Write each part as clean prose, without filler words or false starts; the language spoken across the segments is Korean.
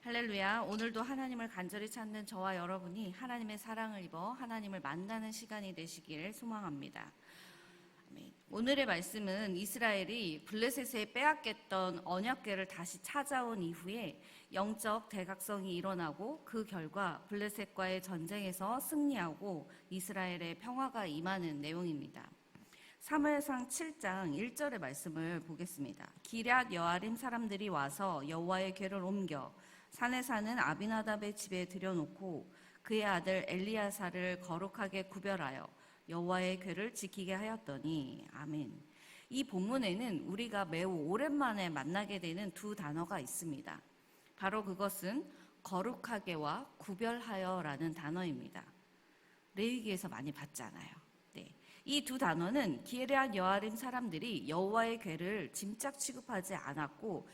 할렐루야. 오늘도 하나님을 간절히 찾는 저와 여러분이 하나님의 사랑을 입어 하나님을 만나는 시간이 되시기를 소망합니다. 아멘. 오늘의 말씀은 이스라엘이 블레셋에 빼앗겼던 언약궤를 다시 찾아온 이후에 영적 대각성이 일어나고 그 결과 블레셋과의 전쟁에서 승리하고 이스라엘의 평화가 임하는 내용입니다. 사무엘상 7장 1절의 말씀을 보겠습니다. 기럇 여아림 사람들이 와서 여호와의 궤를 옮겨 산에 사는 아비나답의 집에 들여놓고 그의 아들 엘리야사를 거룩하게 구별하여 여호와의 궤를 지키게 하였더니. 아멘. 이 본문에는 우리가 매우 오랜만에 만나게 되는 두 단어가 있습니다. 바로 그것은 거룩하게와 구별하여라는 단어입니다. 레위기에서 많이 봤잖아요. 이 두 단어는 기럇 여아림 사람들이 여호와의 궤를 짐짝 취급하지 않았고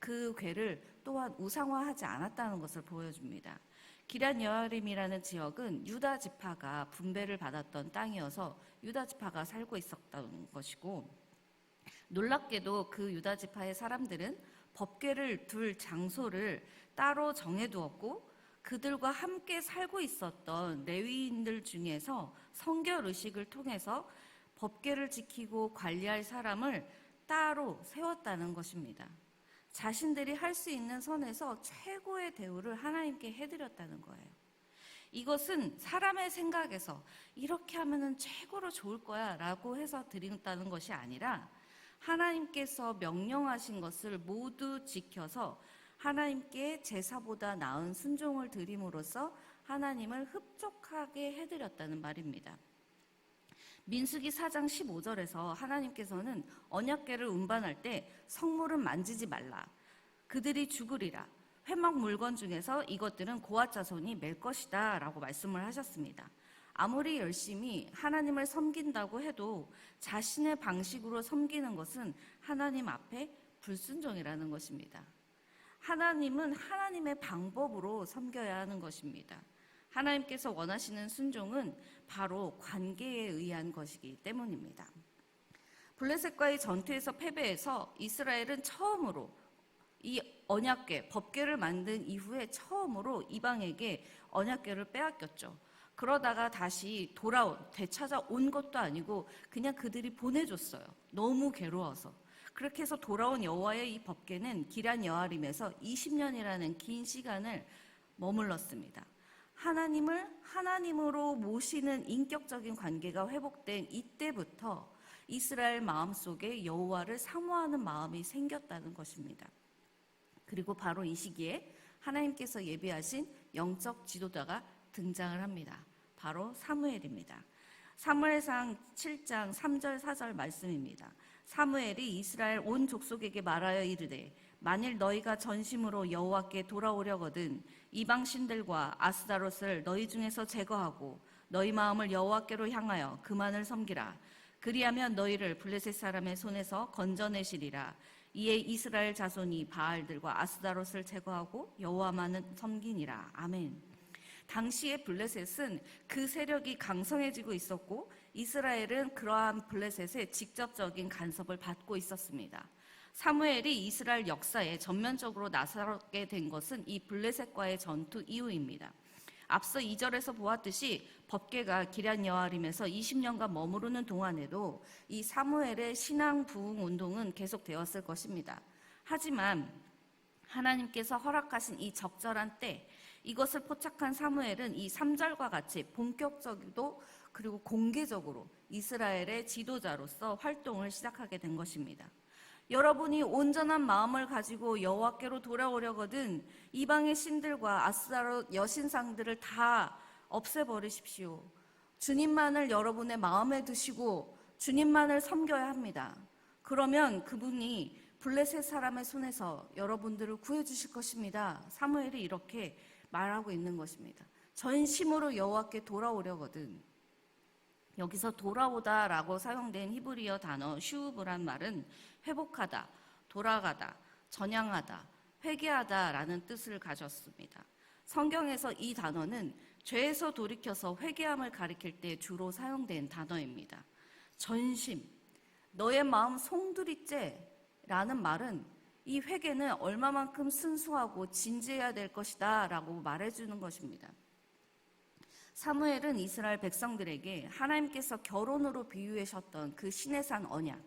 그 궤를 또한 우상화하지 않았다는 것을 보여줍니다. 기럇 여아림이라는 지역은 유다 지파가 분배를 받았던 땅이어서 유다 지파가 살고 있었던 것이고, 놀랍게도 그 유다 지파의 사람들은 법궤를 둘 장소를 따로 정해두었고 그들과 함께 살고 있었던 레위인들 중에서 성결 의식을 통해서 법궤를 지키고 관리할 사람을 따로 세웠다는 것입니다. 자신들이 할 수 있는 선에서 최고의 대우를 하나님께 해드렸다는 거예요. 이것은 사람의 생각에서 이렇게 하면 최고로 좋을 거야 라고 해서 드린다는 것이 아니라 하나님께서 명령하신 것을 모두 지켜서 하나님께 제사보다 나은 순종을 드림으로써 하나님을 흡족하게 해드렸다는 말입니다. 민수기 4장 15절에서 하나님께서는 언약궤를 운반할 때 성물은 만지지 말라. 그들이 죽으리라. 회막 물건 중에서 이것들은 고앗 자손이 맬 것이다 라고 말씀을 하셨습니다. 아무리 열심히 하나님을 섬긴다고 해도 자신의 방식으로 섬기는 것은 하나님 앞에 불순종이라는 것입니다. 하나님은 하나님의 방법으로 섬겨야 하는 것입니다. 하나님께서 원하시는 순종은 바로 관계에 의한 것이기 때문입니다. 블레셋과의 전투에서 패배해서 이스라엘은 처음으로 이 언약궤, 법궤를 만든 이후에 처음으로 이방에게 언약궤를 빼앗겼죠. 그러다가 다시 되찾아온 것도 아니고 그냥 그들이 보내줬어요. 너무 괴로워서. 그렇게 해서 돌아온 여호와의 이 법궤는 기럇 여아림에서 20년이라는 긴 시간을 머물렀습니다. 하나님을 하나님으로 모시는 인격적인 관계가 회복된 이때부터 이스라엘 마음속에 여호와를 사모하는 마음이 생겼다는 것입니다. 그리고 바로 이 시기에 하나님께서 예비하신 영적 지도자가 등장을 합니다. 바로 사무엘입니다. 사무엘상 7장 3절 4절 말씀입니다. 사무엘이 이스라엘 온 족속에게 말하여 이르되 만일 너희가 전심으로 여호와께 돌아오려거든 이방 신들과 아스다롯을 너희 중에서 제거하고 너희 마음을 여호와께로 향하여 그만을 섬기라. 그리하면 너희를 블레셋 사람의 손에서 건져내시리라. 이에 이스라엘 자손이 바알들과 아스다롯을 제거하고 여호와만을 섬기니라. 아멘. 당시의 블레셋은 그 세력이 강성해지고 있었고 이스라엘은 그러한 블레셋의 직접적인 간섭을 받고 있었습니다. 사무엘이 이스라엘 역사에 전면적으로 나서게 된 것은 이 블레셋과의 전투 이후입니다. 앞서 2절에서 보았듯이 법궤가 기럇 여아림에서 20년간 머무르는 동안에도 이 사무엘의 신앙 부흥 운동은 계속되었을 것입니다. 하지만 하나님께서 허락하신 이 적절한 때 이것을 포착한 사무엘은 이 3절과 같이 본격적이고 그리고 공개적으로 이스라엘의 지도자로서 활동을 시작하게 된 것입니다. 여러분이 온전한 마음을 가지고 여호와께로 돌아오려거든 이방의 신들과 아스타롯 여신상들을 다 없애버리십시오. 주님만을 여러분의 마음에 두시고 주님만을 섬겨야 합니다. 그러면 그분이 블레셋 사람의 손에서 여러분들을 구해주실 것입니다. 사무엘이 이렇게 말하고 있는 것입니다. 전심으로 여호와께 돌아오려거든. 여기서 돌아오다라고 사용된 히브리어 단어 슈브란 말은 회복하다, 돌아가다, 전향하다, 회개하다라는 뜻을 가졌습니다. 성경에서 이 단어는 죄에서 돌이켜서 회개함을 가리킬 때 주로 사용된 단어입니다. 전심, 너의 마음 송두리째 라는 말은 이 회개는 얼마만큼 순수하고 진지해야 될 것이다 라고 말해주는 것입니다. 사무엘은 이스라엘 백성들에게 하나님께서 결혼으로 비유하셨던 그 시내산 언약,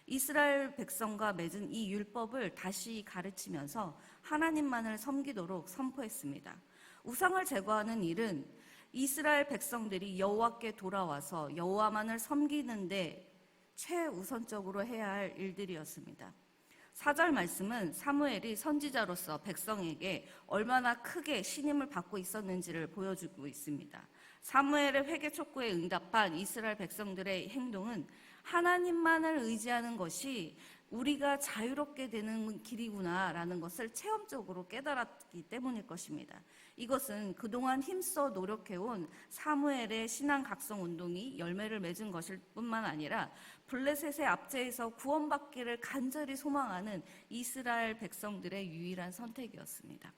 이스라엘 백성과 맺은 이 율법을 다시 가르치면서 하나님만을 섬기도록 선포했습니다. 우상을 제거하는 일은 이스라엘 백성들이 여호와께 돌아와서 여호와만을 섬기는데 최우선적으로 해야 할 일들이었습니다. 4절 말씀은 사무엘이 선지자로서 백성에게 얼마나 크게 신임을 받고 있었는지를 보여주고 있습니다. 사무엘의 회개 촉구에 응답한 이스라엘 백성들의 행동은 하나님만을 의지하는 것이 우리가 자유롭게 되는 길이구나라는 것을 체험적으로 깨달았기 때문일 것입니다. 이것은 그동안 힘써 노력해온 사무엘의 신앙 각성 운동이 열매를 맺은 것일 뿐만 아니라 블레셋의 압제에서 구원받기를 간절히 소망하는 이스라엘 백성들의 유일한 선택이었습니다.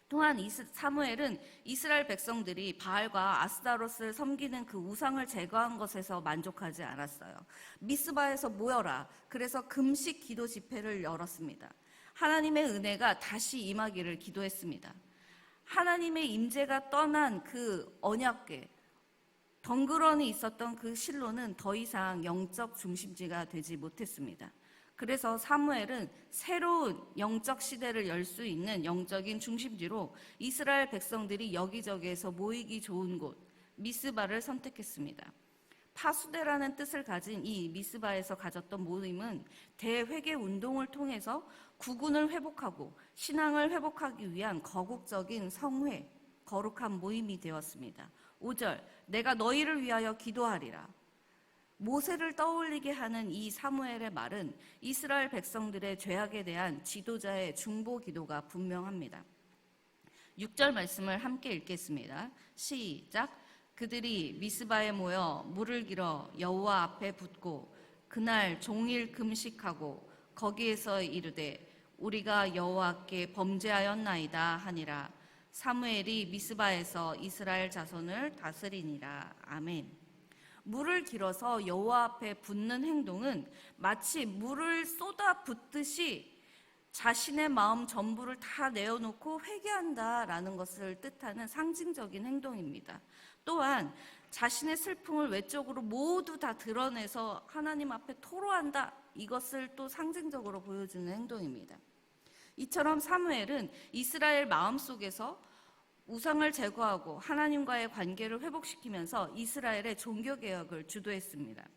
또한 사무엘은 이스라엘 백성들이 바알과 아스타롯을 섬기는 그 우상을 제거한 것에서 만족하지 않았어요. 미스바에서 모여라. 그래서 금식 기도 집회를 열었습니다. 하나님의 은혜가 다시 임하기를 기도했습니다. 하나님의 임재가 떠난 그 언약궤, 덩그러니 있었던 그 실로는 더 이상 영적 중심지가 되지 못했습니다. 그래서 사무엘은 새로운 영적 시대를 열 수 있는 영적인 중심지로 이스라엘 백성들이 여기저기에서 모이기 좋은 곳 미스바를 선택했습니다. 파수대라는 뜻을 가진 이 미스바에서 가졌던 모임은 대회개 운동을 통해서 구군을 회복하고 신앙을 회복하기 위한 거국적인 성회, 거룩한 모임이 되었습니다. 5절, 내가 너희를 위하여 기도하리라. 모세를 떠올리게 하는 이 사무엘의 말은 이스라엘 백성들의 죄악에 대한 지도자의 중보 기도가 분명합니다. 6절 말씀을 함께 읽겠습니다. 시작. 그들이 미스바에 모여 물을 길어 여호와 앞에 붓고 그날 종일 금식하고 거기에서 이르되 우리가 여호와께 범죄하였나이다 하니라. 사무엘이 미스바에서 이스라엘 자손을 다스리니라. 아멘. 물을 길어서 여호와 앞에 붓는 행동은 마치 물을 쏟아 붓듯이 자신의 마음 전부를 다 내어놓고 회개한다라는 것을 뜻하는 상징적인 행동입니다. 또한 자신의 슬픔을 외적으로 모두 다 드러내서 하나님 앞에 토로한다, 이것을 또 상징적으로 보여주는 행동입니다. 이처럼 사무엘은 이스라엘 마음속에서 우상을 제거하고 하나님과의 관계를 회복시키면서 이스라엘의 종교개혁을 주도했습니다.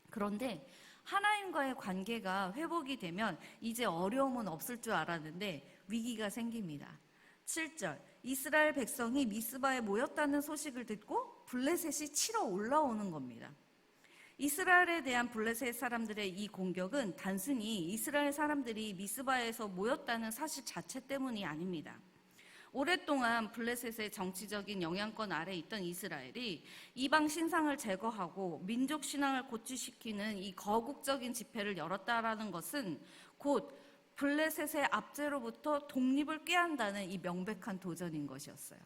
그런데 하나님과의 관계가 회복이 되면 이제 어려움은 없을 줄 알았는데 위기가 생깁니다. 7절, 이스라엘 백성이 미스바에 모였다는 소식을 듣고 블레셋이 치러 올라오는 겁니다. 이스라엘에 대한 블레셋 사람들의 이 공격은 단순히 이스라엘 사람들이 미스바에서 모였다는 사실 자체 때문이 아닙니다. 오랫동안 블레셋의 정치적인 영향권 아래 있던 이스라엘이 이방 신상을 제거하고 민족 신앙을 고취시키는 이 거국적인 집회를 열었다라는 것은 곧 블레셋의 압제로부터 독립을 꾀한다는 이 명백한 도전인 것이었어요.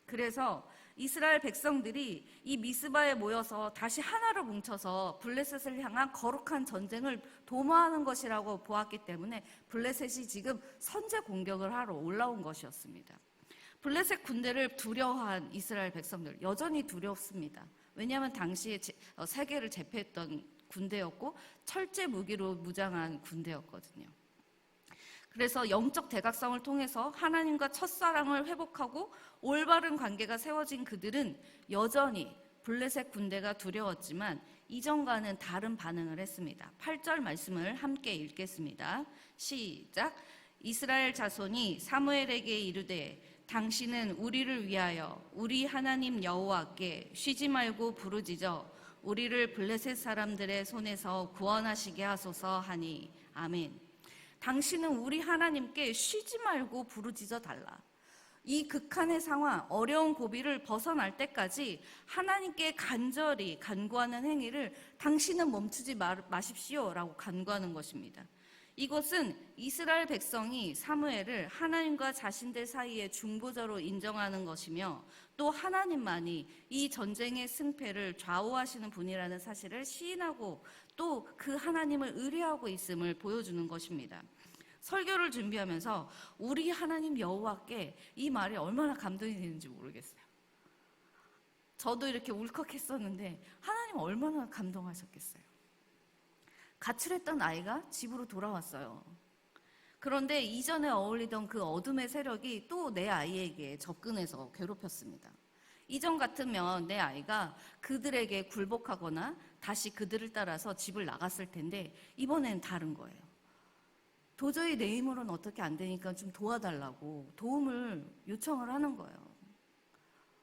그래서 이스라엘 백성들이 이 미스바에 모여서 다시 하나로 뭉쳐서 블레셋을 향한 거룩한 전쟁을 도모하는 것이라고 보았기 때문에 블레셋이 지금 선제 공격을 하러 올라온 것이었습니다. 블레셋 군대를 두려워한 이스라엘 백성들 여전히 두렵습니다. 왜냐하면 당시에 세계를 제패했던 군대였고 철제 무기로 무장한 군대였거든요. 그래서 영적 대각성을 통해서 하나님과 첫사랑을 회복하고 올바른 관계가 세워진 그들은 여전히 블레셋 군대가 두려웠지만 이전과는 다른 반응을 했습니다. 8절 말씀을 함께 읽겠습니다. 시작. 이스라엘 자손이 사무엘에게 이르되 당신은 우리를 위하여 우리 하나님 여호와께 쉬지 말고 부르짖어 우리를 블레셋 사람들의 손에서 구원하시게 하소서 하니 아멘. 당신은 우리 하나님께 쉬지 말고 부르짖어 달라. 이 극한의 상황, 어려운 고비를 벗어날 때까지 하나님께 간절히 간구하는 행위를 당신은 멈추지 마십시오라고 간구하는 것입니다. 이것은 이스라엘 백성이 사무엘을 하나님과 자신들 사이의 중보자로 인정하는 것이며 또 하나님만이 이 전쟁의 승패를 좌우하시는 분이라는 사실을 시인하고 또 그 하나님을 의뢰하고 있음을 보여주는 것입니다. 설교를 준비하면서 우리 하나님 여호와께 이 말이 얼마나 감동이 되는지 모르겠어요. 저도 이렇게 울컥했었는데 하나님 얼마나 감동하셨겠어요. 가출했던 아이가 집으로 돌아왔어요. 그런데 이전에 어울리던 그 어둠의 세력이 또 내 아이에게 접근해서 괴롭혔습니다. 이전 같으면 내 아이가 그들에게 굴복하거나 다시 그들을 따라서 집을 나갔을 텐데 이번엔 다른 거예요. 도저히 내 힘으로는 어떻게 안 되니까 좀 도와달라고 도움을 요청을 하는 거예요.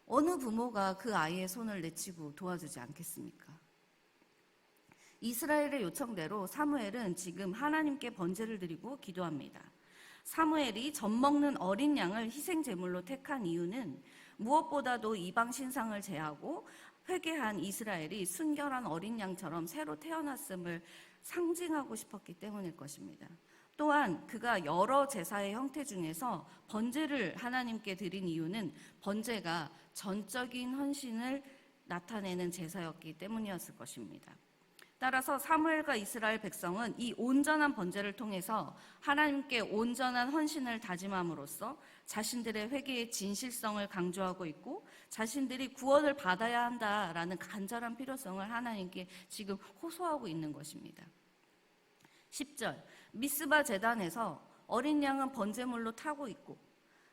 어느 부모가 그 아이의 손을 내치고 도와주지 않겠습니까? 이스라엘의 요청대로 사무엘은 지금 하나님께 번제를 드리고 기도합니다. 사무엘이 젖먹는 어린 양을 희생 제물로 택한 이유는 무엇보다도 이방 신상을 제하고 회개한 이스라엘이 순결한 어린 양처럼 새로 태어났음을 상징하고 싶었기 때문일 것입니다. 또한 그가 여러 제사의 형태 중에서 번제를 하나님께 드린 이유는 번제가 전적인 헌신을 나타내는 제사였기 때문이었을 것입니다. 따라서 사무엘과 이스라엘 백성은 이 온전한 번제를 통해서 하나님께 온전한 헌신을 다짐함으로써 자신들의 회개의 진실성을 강조하고 있고 자신들이 구원을 받아야 한다라는 간절한 필요성을 하나님께 지금 호소하고 있는 것입니다. 10절 미스바 제단에서 어린 양은 번제물로 타고 있고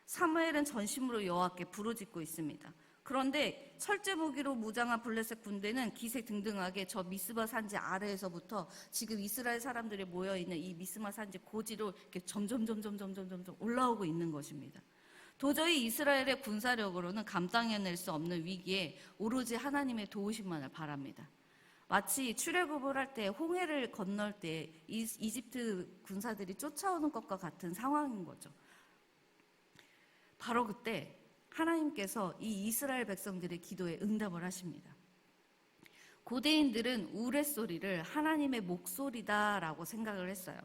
사무엘은 전심으로 여호와께 부르짖고 있습니다. 그런데 철제 무기로 무장한 블레셋 군대는 기세등등하게 저 미스바 산지 아래에서부터 지금 이스라엘 사람들이 모여있는 이 미스바 산지 고지로 이렇게 점점 올라오고 있는 것입니다. 도저히 이스라엘의 군사력으로는 감당해낼 수 없는 위기에 오로지 하나님의 도우심만을 바랍니다. 마치 출애굽을 할 때 홍해를 건널 때 이집트 군사들이 쫓아오는 것과 같은 상황인 거죠. 바로 그때 하나님께서 이 이스라엘 백성들의 기도에 응답을 하십니다. 고대인들은 우레소리를 하나님의 목소리다라고 생각을 했어요.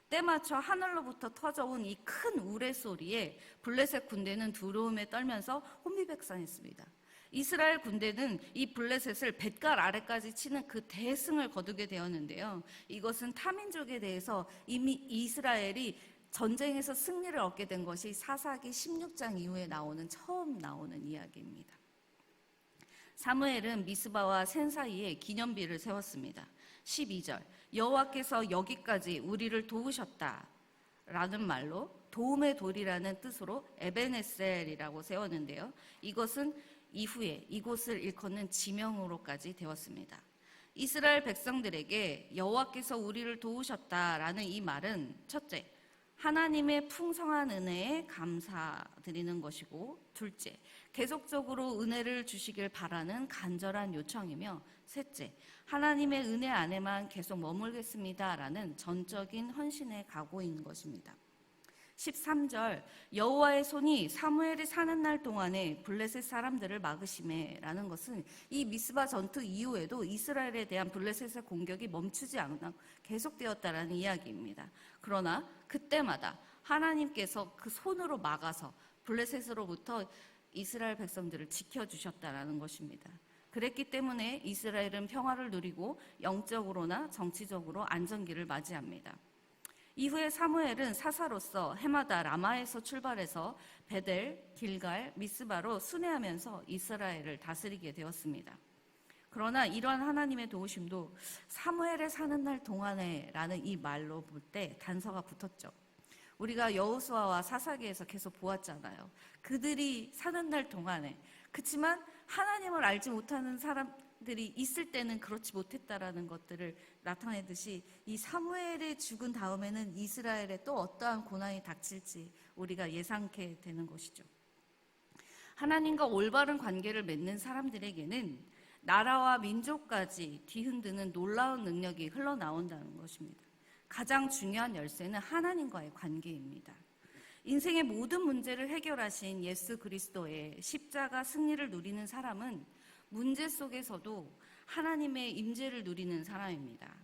때맞춰 하늘로부터 터져온 이 큰 우레소리에 블레셋 군대는 두려움에 떨면서 혼미백산했습니다. 이스라엘 군대는 이 블레셋을 뱃갈 아래까지 치는 그 대승을 거두게 되었는데요. 이것은 타민족에 대해서 이미 이스라엘이 전쟁에서 승리를 얻게 된 것이 사사기 16장 이후에 처음 나오는 이야기입니다. 사무엘은 미스바와 센 사이에 기념비를 세웠습니다. 12절 여호와께서 여기까지 우리를 도우셨다 라는 말로 도움의 돌이라는 뜻으로 에베네셀이라고 세웠는데요. 이것은 이후에 이곳을 일컫는 지명으로까지 되었습니다. 이스라엘 백성들에게 여호와께서 우리를 도우셨다라는 이 말은 첫째, 하나님의 풍성한 은혜에 감사드리는 것이고 둘째, 계속적으로 은혜를 주시길 바라는 간절한 요청이며 셋째, 하나님의 은혜 안에만 계속 머물겠습니다라는 전적인 헌신의 각오인 것입니다. 13절 여호와의 손이 사무엘이 사는 날 동안에 블레셋 사람들을 막으시매라는 것은 이 미스바 전투 이후에도 이스라엘에 대한 블레셋의 공격이 멈추지 않아 계속되었다라는 이야기입니다. 그러나 그때마다 하나님께서 그 손으로 막아서 블레셋으로부터 이스라엘 백성들을 지켜주셨다라는 것입니다. 그랬기 때문에 이스라엘은 평화를 누리고 영적으로나 정치적으로 안정기를 맞이합니다. 이후에 사무엘은 사사로서 해마다 라마에서 출발해서 베델, 길갈, 미스바로 순회하면서 이스라엘을 다스리게 되었습니다. 그러나 이러한 하나님의 도우심도 사무엘의 사는 날 동안에 라는 이 말로 볼 때 단서가 붙었죠. 우리가 여호수아와 사사기에서 계속 보았잖아요. 그들이 사는 날 동안에 그렇지만 하나님을 알지 못하는 사람들이 있을 때는 그렇지 못했다라는 것들을 나타내듯이 이 사무엘이 죽은 다음에는 이스라엘에 또 어떠한 고난이 닥칠지 우리가 예상케 되는 것이죠. 하나님과 올바른 관계를 맺는 사람들에게는 나라와 민족까지 뒤흔드는 놀라운 능력이 흘러나온다는 것입니다. 가장 중요한 열쇠는 하나님과의 관계입니다. 인생의 모든 문제를 해결하신 예수 그리스도의 십자가 승리를 누리는 사람은 문제 속에서도 하나님의 임재를 누리는 사람입니다.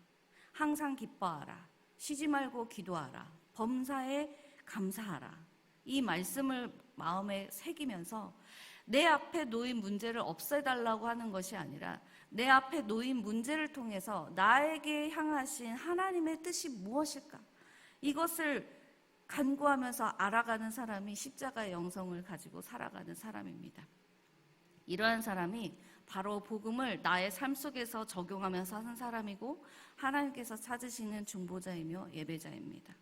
항상 기뻐하라, 쉬지 말고 기도하라, 범사에 감사하라. 이 말씀을 마음에 새기면서 내 앞에 놓인 문제를 없애달라고 하는 것이 아니라 내 앞에 놓인 문제를 통해서 나에게 향하신 하나님의 뜻이 무엇일까? 이것을 간구하면서 알아가는 사람이 십자가의 영성을 가지고 살아가는 사람입니다. 이러한 사람이 바로 복음을 나의 삶 속에서 적용하면서 사는 사람이고 하나님께서 찾으시는 중보자이며 예배자입니다.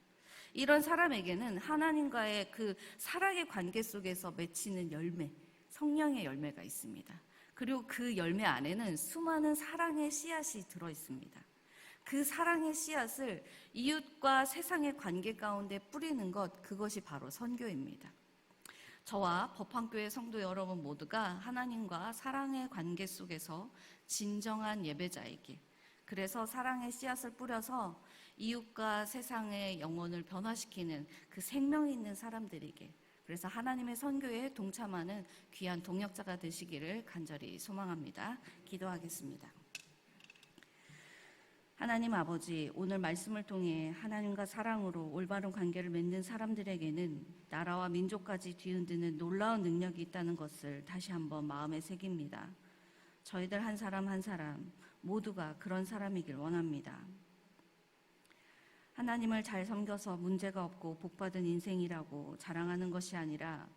이런 사람에게는 하나님과의 그 사랑의 관계 속에서 맺히는 열매, 성령의 열매가 있습니다. 그리고 그 열매 안에는 수많은 사랑의 씨앗이 들어 있습니다. 그 사랑의 씨앗을 이웃과 세상의 관계 가운데 뿌리는 것, 그것이 바로 선교입니다. 저와 법황교회 성도 여러분 모두가 하나님과 사랑의 관계 속에서 진정한 예배자이기, 그래서 사랑의 씨앗을 뿌려서 이웃과 세상의 영혼을 변화시키는 그 생명 있는 사람들에게, 그래서 하나님의 선교에 동참하는 귀한 동역자가 되시기를 간절히 소망합니다. 기도하겠습니다. 하나님 아버지, 오늘 말씀을 통해 하나님과 사랑으로 올바른 관계를 맺는 사람들에게는 나라와 민족까지 뒤흔드는 놀라운 능력이 있다는 것을 다시 한번 마음에 새깁니다. 저희들 한 사람 한 사람 모두가 그런 사람이길 원합니다. 하나님을 잘 섬겨서 문제가 없고 복받은 인생이라고 자랑하는 것이 아니라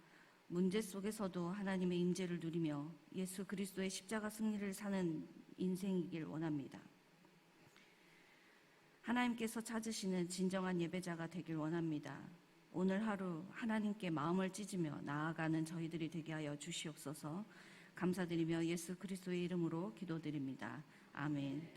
문제 속에서도 하나님의 임재를 누리며 예수 그리스도의 십자가 승리를 사는 인생이길 원합니다. 하나님께서 찾으시는 진정한 예배자가 되길 원합니다. 오늘 하루 하나님께 마음을 찢으며 나아가는 저희들이 되게 하여 주시옵소서. 감사드리며 예수 그리스도의 이름으로 기도드립니다. 아멘.